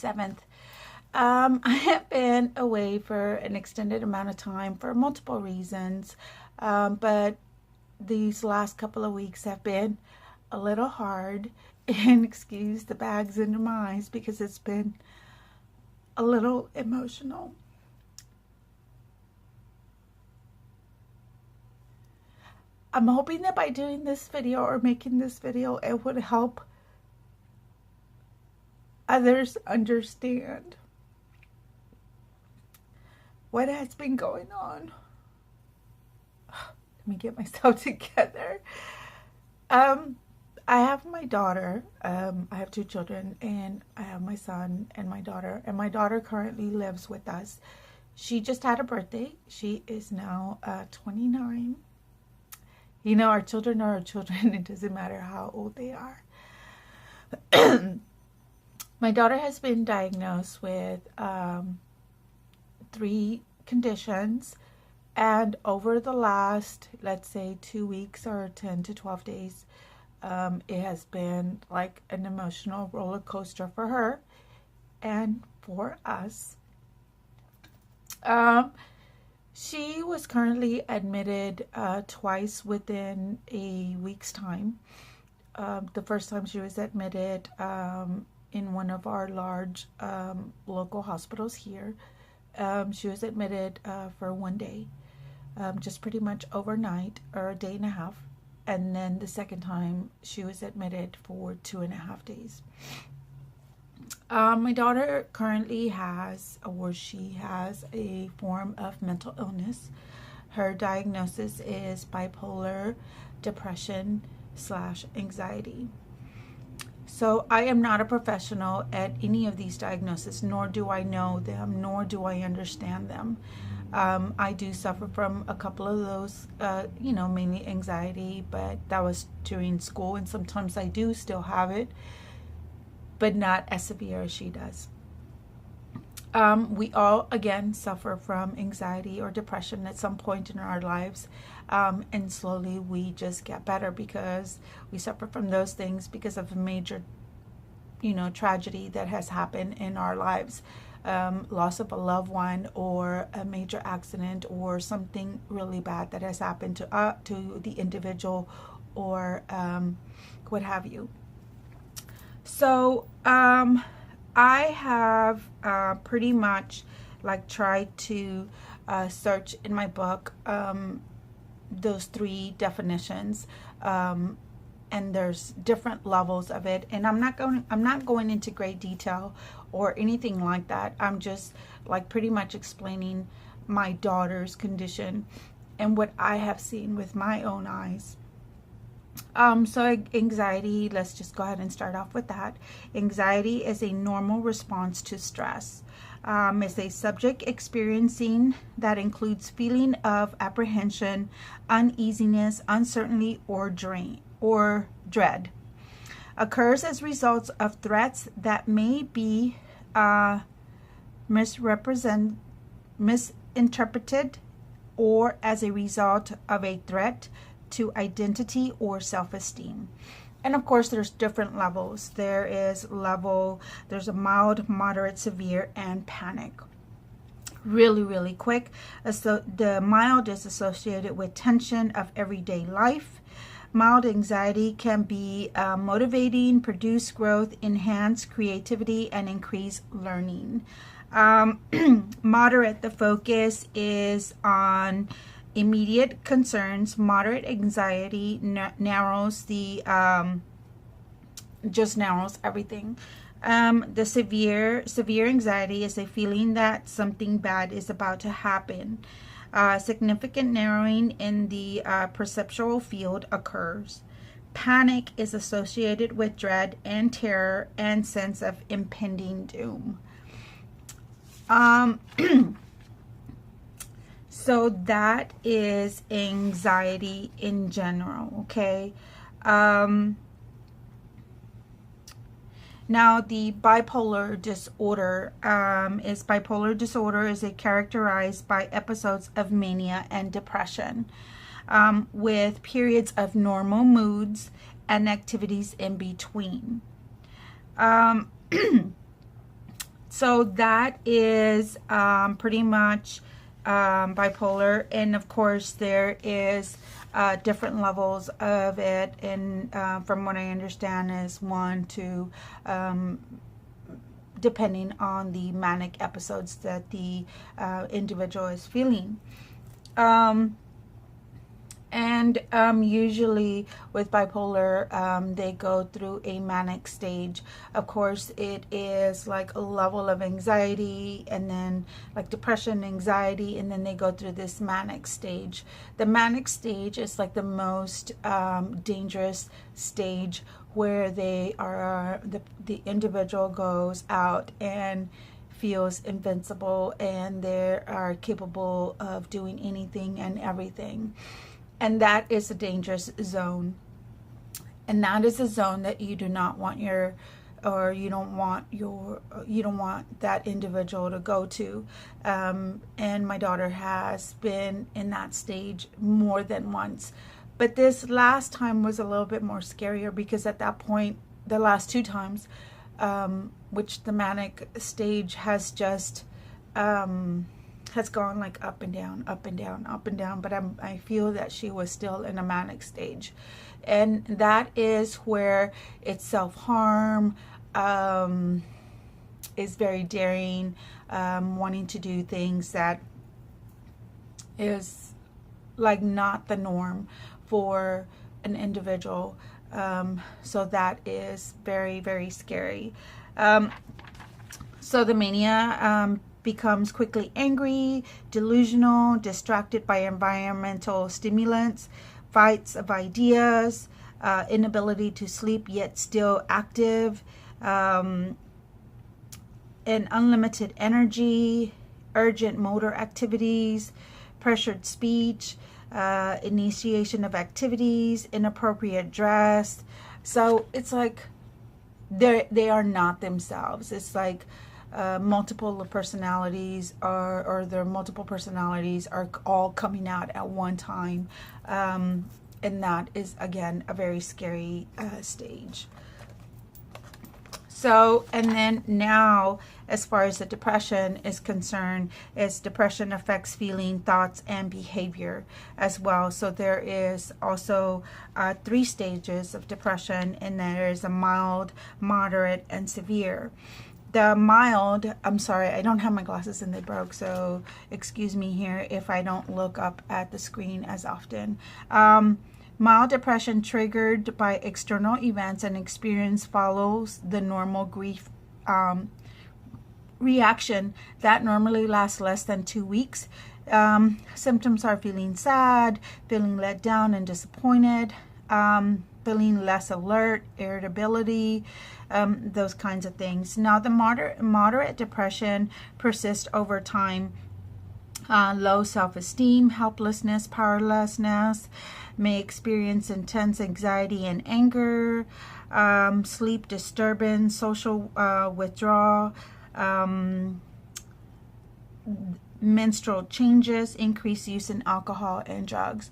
7th. I have been away for an extended amount of time for multiple reasons, but these last couple of weeks have been a little hard, and excuse the bags under my eyes because it's been a little emotional. I'm hoping that by doing this video or making this video, it would help others understand what has been going on. Let me get myself together. I have my daughter. I have 2 children, and I have my son and my daughter. And my daughter currently lives with us. She just had a birthday. She is now 29. You know, our children are our children. It doesn't matter how old they are. My daughter has been diagnosed with 3 conditions. And over the last, let's say, 2 weeks or 10 to 12 days, it has been like an emotional roller coaster for her and for us. She was currently admitted twice within a week's time. The first time she was admitted in one of our large local hospitals here. She was admitted for 1 day, just pretty much overnight, or a day and a half. And then the second time she was admitted for 2.5 days. My daughter currently has, or she has, a form of mental illness. Her diagnosis is bipolar depression / anxiety. So I am not a professional at any of these diagnoses, nor do I know them, nor do I understand them. I do suffer from a couple of those, mainly anxiety, but that was during school, and sometimes I do still have it, but not as severe as she does. We all, again, suffer from anxiety or depression at some point in our lives, and slowly we just get better because we suffer from those things because of a major, tragedy that has happened in our lives. Loss of a loved one, or a major accident, or something really bad that has happened to the individual, or what have you. So I have pretty much tried to search in my book those 3 definitions, and there's different levels of it, and I'm not going into great detail or anything like that. I'm just pretty much explaining my daughter's condition and what I have seen with my own eyes. So anxiety, let's just go ahead and start off with that. Anxiety is a normal response to stress. It's a subject experiencing that includes feeling of apprehension, uneasiness, uncertainty, or dread. Occurs as results of threats that may be misinterpreted, or as a result of a threat to identity or self-esteem. And of course, there's different levels. There's a mild, moderate, severe, and panic. Really, really quick. So the mild is associated with tension of everyday life. Mild anxiety can be motivating, produce growth, enhance creativity, and increase learning. Moderate, the focus is on immediate concerns. Moderate anxiety narrows everything. The severe anxiety is a feeling that something bad is about to happen. Significant narrowing in the perceptual field occurs. Panic is associated with dread and terror and sense of impending doom. So that is anxiety in general, okay? Now, the bipolar disorder is characterized by episodes of mania and depression, with periods of normal moods and activities in between. So that is pretty much bipolar, and of course there is different levels of it, and from what I understand is 1 to depending on the manic episodes that the individual is feeling. Usually with bipolar, they go through a manic stage. Of course, it is like a level of anxiety, and then like depression, anxiety, and then they go through this manic stage. The manic stage is like the most dangerous stage, where they are the individual goes out and feels invincible, and they are capable of doing anything and everything. And that is a dangerous zone. And that is a zone that you do not want you don't want that individual to go to. And my daughter has been in that stage more than once. But this last time was a little bit more scarier, because at that point, the last 2 times, which the manic stage has just has gone like up and down, up and down, up and down, but I feel that she was still in a manic stage. And that is where it's self-harm, is very daring, wanting to do things that is like not the norm for an individual. So that is very, very scary. So the mania becomes quickly angry, delusional, distracted by environmental stimulants, fights of ideas, inability to sleep yet still active, and unlimited energy, urgent motor activities, pressured speech, initiation of activities, inappropriate dress. So it's like they are not themselves. It's like multiple personalities or their multiple personalities are all coming out at one time, and that is again a very scary stage. So, and then now, as far as the depression is concerned, is depression affects feeling, thoughts, and behavior as well. So there is also 3 stages of depression, and there is a mild, moderate, and severe. The mild, I'm sorry, I don't have my glasses and they broke, so excuse me here if I don't look up at the screen as often. Mild depression triggered by external events and experience follows the normal grief reaction that normally lasts less than 2 weeks. Symptoms are feeling sad, feeling let down and disappointed, feeling less alert, irritability, those kinds of things. Now, the moderate depression persists over time. Low self-esteem, helplessness, powerlessness, may experience intense anxiety and anger, sleep disturbance, social withdrawal, menstrual changes, increased use in alcohol and drugs.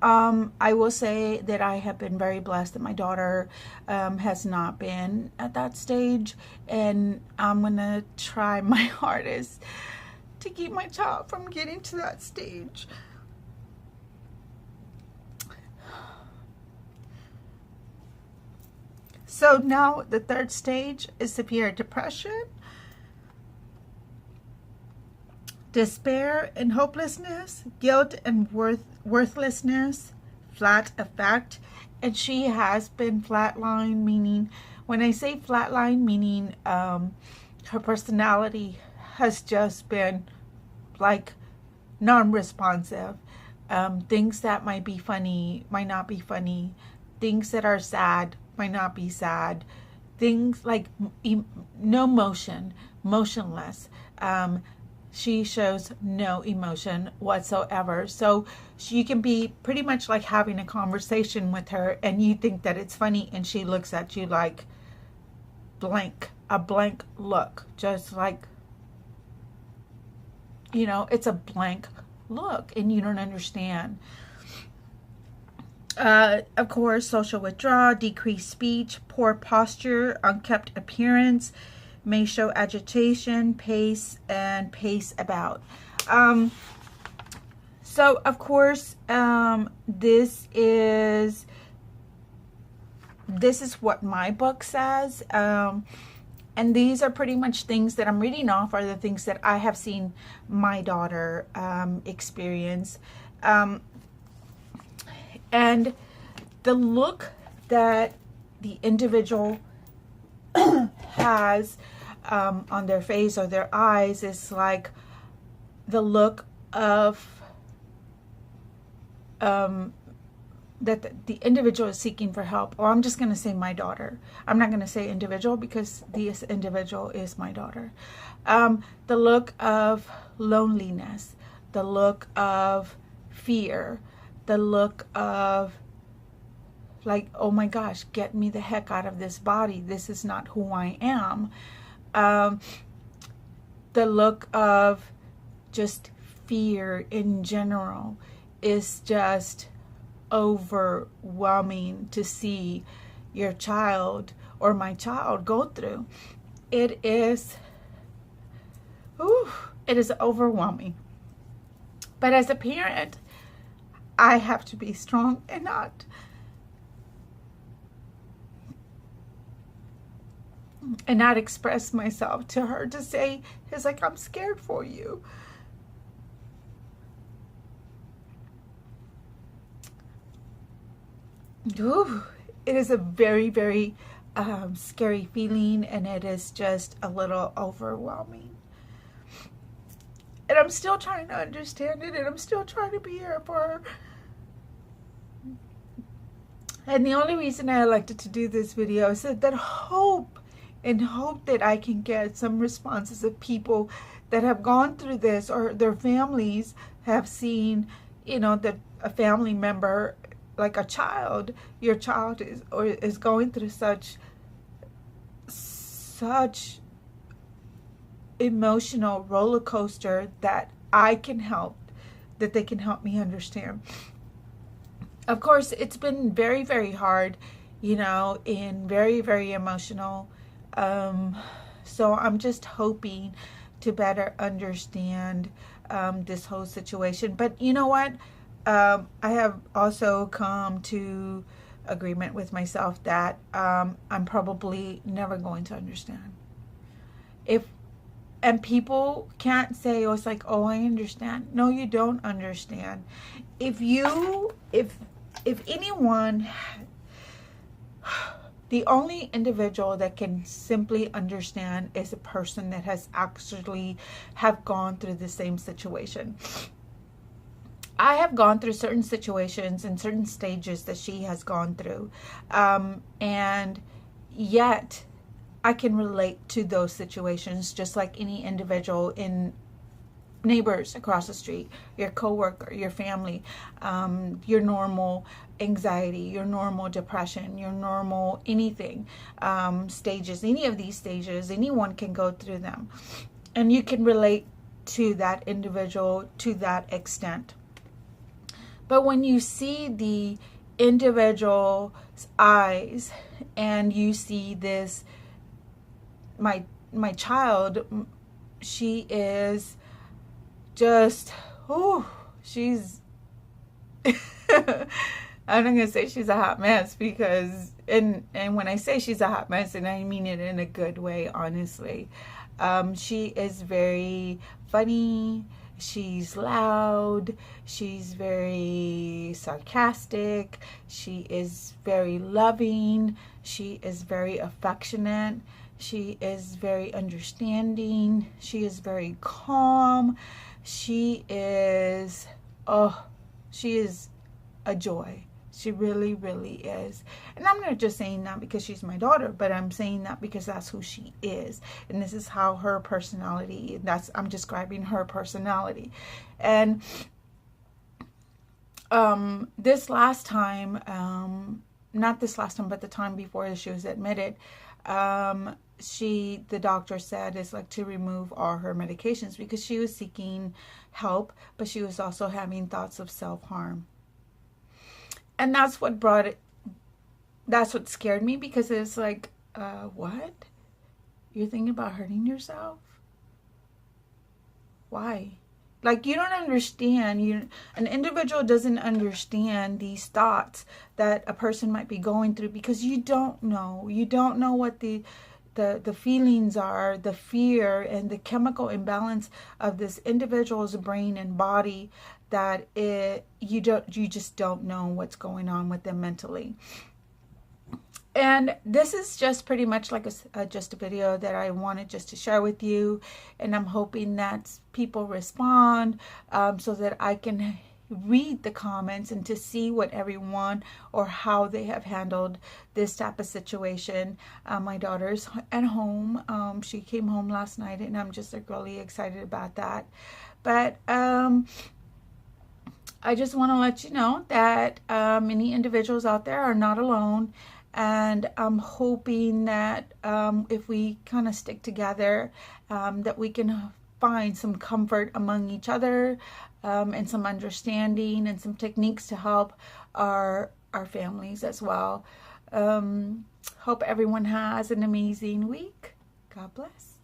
I will say that I have been very blessed that my daughter has not been at that stage, and I'm going to try my hardest to keep my child from getting to that stage. So now the 3rd stage is severe depression, despair and hopelessness, guilt and worthlessness, flat effect. And she has been flatline, meaning, when I say flatline, meaning her personality has just been like non-responsive. Things that might be funny might not be funny. Things that are sad might not be sad. Things like no motion, motionless. She shows no emotion whatsoever. So you can be pretty much like having a conversation with her and you think that it's funny, and she looks at you like blank, a blank look, just like, you know, it's a blank look and you don't understand. Of course, social withdrawal, decreased speech, poor posture, unkept appearance, may show agitation, pace, and pace about. So of course, this is what my book says. And these are pretty much things that I'm reading off are the things that I have seen my daughter experience. And the look that the individual has on their face or their eyes is like the look of that the individual is seeking for help. Or I'm just going to say my daughter. I'm not going to say individual because this individual is my daughter. The look of loneliness, the look of fear, the look of like, oh my gosh, get me the heck out of this body. This is not who I am. The look of just fear in general is just overwhelming to see your child or my child go through. It is overwhelming. But as a parent, I have to be strong and not express myself to her to say, it's like, I'm scared for you. Ooh, it is a very, very scary feeling, and it is just a little overwhelming. And I'm still trying to understand it, and I'm still trying to be here for her. And the only reason I elected to do this video is that hope that I can get some responses of people that have gone through this, or their families have seen, you know, that a family member, like a child, your child is going through such emotional roller coaster that I can help, that they can help me understand. Of course, it's been very, very hard, you know, and very, very emotional. So I'm just hoping to better understand this whole situation. But you know what? I have also come to agreement with myself that I'm probably never going to understand. And people can't say, oh, it's like, oh, I understand. No, you don't understand. If anyone, the only individual that can simply understand is a person that has actually have gone through the same situation. I have gone through certain situations and certain stages that she has gone through. And yet I can relate to those situations just like any individual, in neighbors across the street, your coworker, your family, your normal anxiety, your normal depression, your normal anything, stages, any of these stages, anyone can go through them. And you can relate to that individual to that extent. But when you see the individual's eyes and you see this, my child, she is just, she's, I'm not going to say she's a hot mess because, and when I say she's a hot mess, and I mean it in a good way, honestly, she is very funny. She's loud, she's very sarcastic, she is very loving, she is very affectionate, she is very understanding, she is very calm, she is a joy. She really, really is. And I'm not just saying that because she's my daughter, but I'm saying that because that's who she is. And this is how her personality, I'm describing her personality. And this last time, not this last time, but the time before she was admitted, the doctor said it's like to remove all her medications because she was seeking help, but she was also having thoughts of self-harm. And that's what scared me, because it's like, what? You're thinking about hurting yourself? Why? Like, you don't understand. An individual doesn't understand these thoughts that a person might be going through, because you don't know. You don't know what the feelings are, the fear and the chemical imbalance of this individual's brain and body, that you just don't know what's going on with them mentally. And this is just pretty much like just a video that I wanted just to share with you. And I'm hoping that people respond so that I can read the comments and to see what everyone or how they have handled this type of situation. My daughter's at home. She came home last night, and I'm just really excited about that. But I just want to let you know that many individuals out there are not alone. And I'm hoping that if we kind of stick together, that we can find some comfort among each other, and some understanding and some techniques to help our families as well. Hope everyone has an amazing week. God bless.